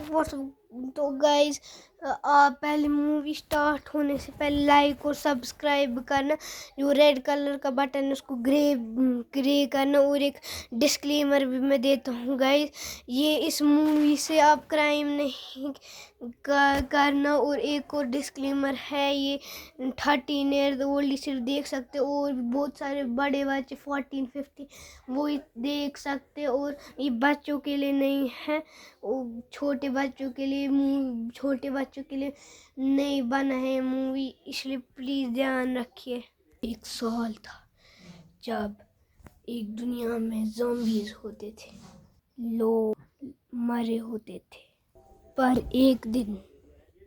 तो गाइज आप पहले मूवी स्टार्ट होने से पहले लाइक और सब्सक्राइब करना, जो रेड कलर का बटन है उसको ग्रे करना। और एक डिस्क्लेमर भी मैं देता हूँ गाइज, ये इस मूवी से आप क्राइम नहीं करना। और एक और डिस्क्लेमर है, ये 13 ईयर्स ओल्ड सिर्फ देख सकते, और बहुत सारे बड़े बच्चे 14-15 वो देख सकते। और ये बच्चों के लिए नहीं है, छोटे बच्चों के लिए नहीं बना है मूवी, इसलिए प्लीज ध्यान रखिए। एक साल था जब एक दुनिया में ज़ॉम्बीज़ होते थे, लोग मरे होते थे। पर एक दिन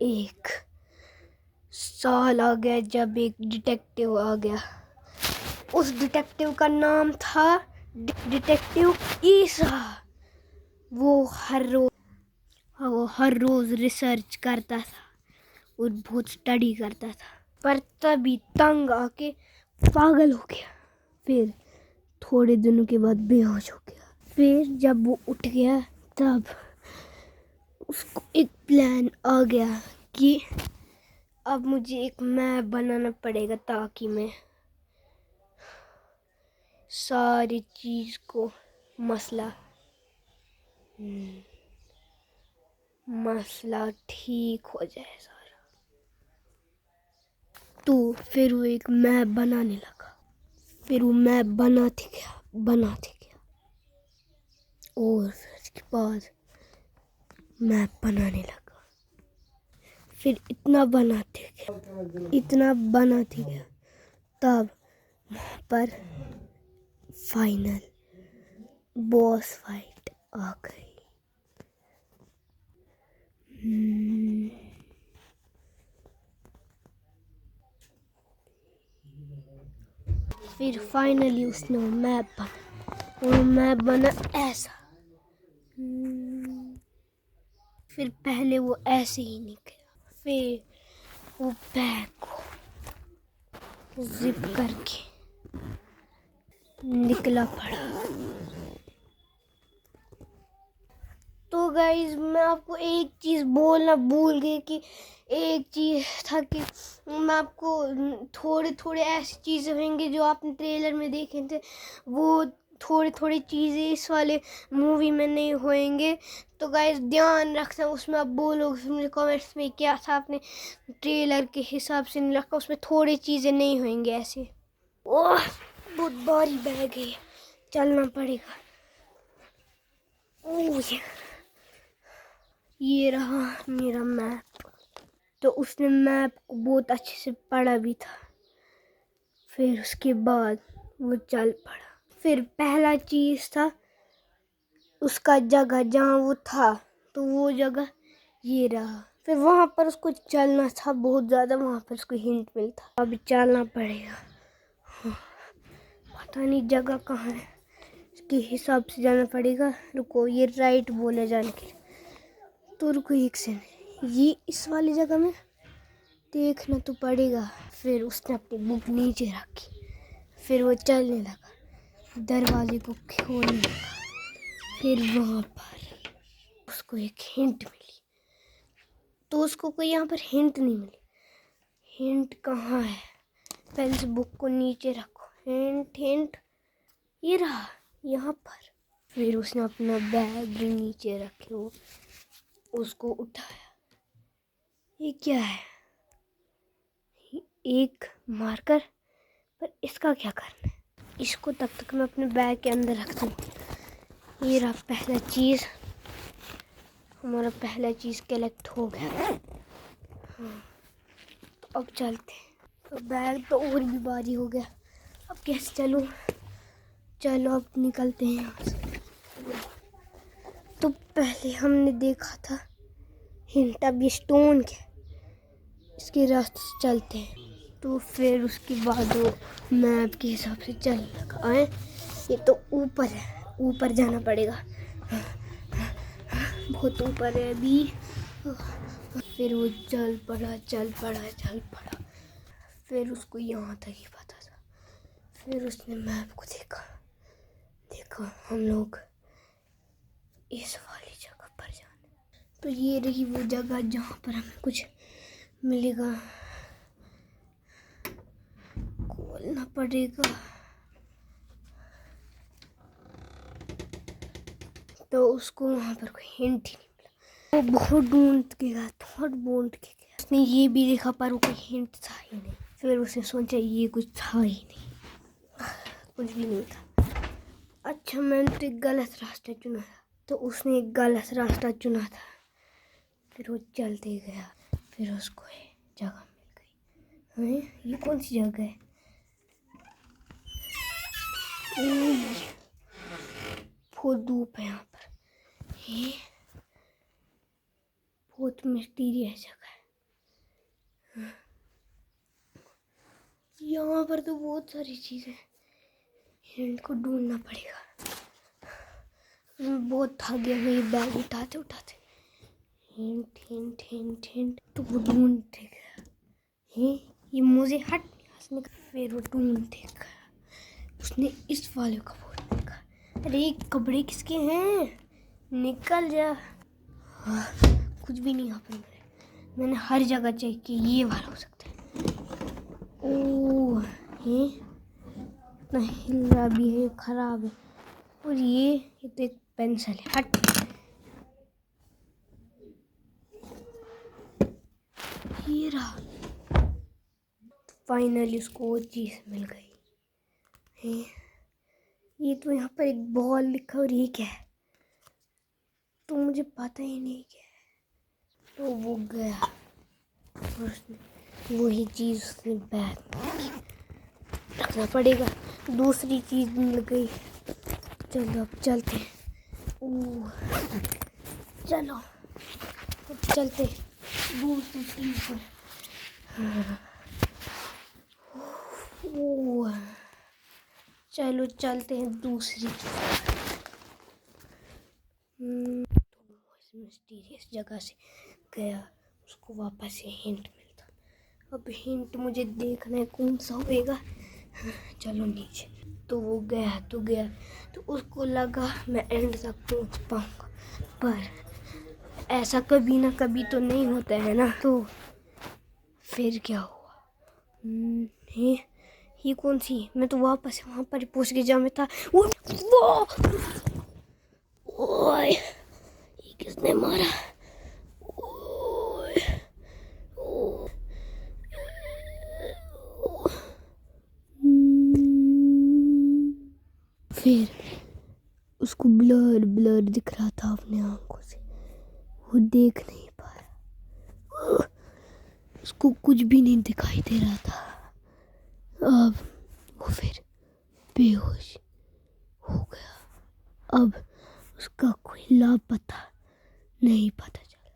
एक साल आ गया जब एक डिटेक्टिव आ गया। उस डिटेक्टिव का नाम था डिटेक्टिव ईसा। वो हर रोज रिसर्च करता था और बहुत स्टडी करता था, पर तभी तंग आके पागल हो गया। फिर थोड़े दिनों के बाद बेहोश हो गया। फिर जब वो उठ गया तब उसको एक प्लान आ गया कि अब मुझे एक मैप बनाना पड़ेगा ताकि मैं सारी चीज को मसला ठीक हो जाए सारा। तो फिर वो एक मैप बनाने लगा। फिर वो मैप बनाते गया और फिर उसके बाद मैप बनाने लगा। फिर इतना बनाते गया तब वहाँ पर फाइनल बॉस फाइट आ गई। फिर फाइनली उसने वो मैप बना ऐसा। फिर पहले वो ऐसे ही निकला, फिर वो बैग को जिप करके निकला पड़ा। तो गाइज मैं आपको एक चीज़ बोलना भूल गई कि एक चीज़ था कि मैं आपको थोड़े ऐसी चीज़ें होंगी जो आपने ट्रेलर में देखे थे, वो थोड़ी चीज़ें इस वाले मूवी में नहीं होंगे। तो गाइज ध्यान रखना, उसमें आप बोलोगे मुझे कमेंट्स में क्या था आपने ट्रेलर के हिसाब से नहीं रखा, उसमें थोड़ी चीज़ें नहीं होंगे ऐसे। ओह बहुत भारी बैग है, चलना पड़ेगा। ओह ये रहा मेरा मैप। तो उसने मैप को बहुत अच्छे से पढ़ा भी था। फिर उसके बाद वो चल पड़ा। फिर पहला चीज़ था उसका जगह जहाँ वो था, तो वो जगह ये रहा। फिर वहाँ पर उसको चलना था बहुत ज़्यादा, वहाँ पर उसको हिंट मिलता। अभी चलना पड़ेगा, पता नहीं जगह कहाँ है, इसके हिसाब से जाना पड़ेगा। रुको, ये राइट बोले जाने के, तो रुको एक सेकंड, ये इस वाली जगह में देखना तो पड़ेगा। फिर उसने अपनी बुक नीचे रखी, फिर वो चलने लगा, दरवाजे को खोलने लगा। फिर वहाँ पर उसको एक हिंट मिली, तो उसको कोई यहाँ पर हिंट नहीं मिली। हिंट कहाँ है, पहले से बुक को नीचे रखो। हिंट ये रहा यहाँ पर। फिर उसने अपना बैग भी नीचे रखे, वो उसको उठाया। ये क्या है, एक मार्कर, पर इसका क्या करना है? इसको तब तक मैं अपने बैग के अंदर रखता हूँ। ये रहा पहला चीज़, हमारा पहला चीज़ कलेक्ट हो गया। हाँ, तो अब चलते हैं। तो बैग तो और भी भारी हो गया, अब कैसे चलूँ? चलो अब निकलते हैं यहाँ से। तो पहले हमने देखा था हिंट, अब ये स्टोन के इसके रास्ते से चलते हैं। तो फिर उसके बाद वो मैप के हिसाब से चलने लगा। आए ये तो ऊपर है, ऊपर जाना पड़ेगा, बहुत ऊपर है अभी। फिर वो चल पड़ा। फिर उसको यहाँ तक ही पता था। फिर उसने मैप को देखा हम लोग इस वाली जगह पर जाना। तो ये रही वो जगह जहाँ पर हमें कुछ मिलेगा। खोलना पड़ेगा। तो उसको वहाँ पर कोई हिंट ही नहीं मिला। वो बहुत ढूंढ के गया, बहुत ढूंढ के गया। उसने ये भी देखा पर वो कोई हिंट था ही नहीं। फिर उसने सोचा ये कुछ था ही नहीं, कुछ भी नहीं था। अच्छा मैंने तो एक गलत रास्ता चुना था। तो उसने एक गलत रास्ता चुना था। फिर वो चलते गया। फिर उसको जगह मिल गई। ये कौन सी जगह है? बहुत धूप है यहाँ पर। ये बहुत मिस्टीरियस जगह है। यहाँ पर तो बहुत सारी चीजें, इनको ढूंढना पड़ेगा। मैं बहुत थक गया ये बैग उठाते उठाते। Hint hint hint hint. तो वो ढूंढते गया। ये मुझे हट हंसने का। फिर वो ढूंढते गया। उसने इस वाले का बहुत देखा। अरे कपड़े किसके हैं? निकल जा। कुछ भी नहीं यहाँ पर। मैंने हर जगह चेक किया, ये वाला हो सकता है। ओह ये इतना हिल रहा भी है, खराब है। और ये तो एक पेंसिल है। हट। ये रहा। फाइनली उसको वो चीज मिल गई। ये तो यहाँ पर एक बॉल लिखा। और ये क्या है तो मुझे पता ही नहीं क्या है। तो वो गया और उसने वही चीज उसने बैग में रखना पड़ेगा। दूसरी चीज मिल गई। चलो अब चलते हैं। चलो अब चलते दूसरी चीज पर। चलो चलते हैं दूसरी मिस्टीरियस जगह से गया। उसको वापस से हिंट मिलता। अब हिंट मुझे देखना है कौन सा होएगा। चलो नीचे। तो वो गया तो उसको लगा मैं एंड तक पहुंच पाऊंगा। पर ऐसा कभी ना कभी तो नहीं होता है ना। तो फिर क्या हुआ? ये कौन सी? मैं तो वापस वहां पर पहुंच के जहाँ मैं था। ओए ये किसने मारा? ओए, फिर उसको ब्लर ब्लर दिख रहा था अपने आंखों से। वो देख नहीं पा रहा। उसको कुछ भी नहीं दिखाई दे रहा था। अब वो फिर बेहोश हो गया। अब उसका कोई लापता नहीं पता चला।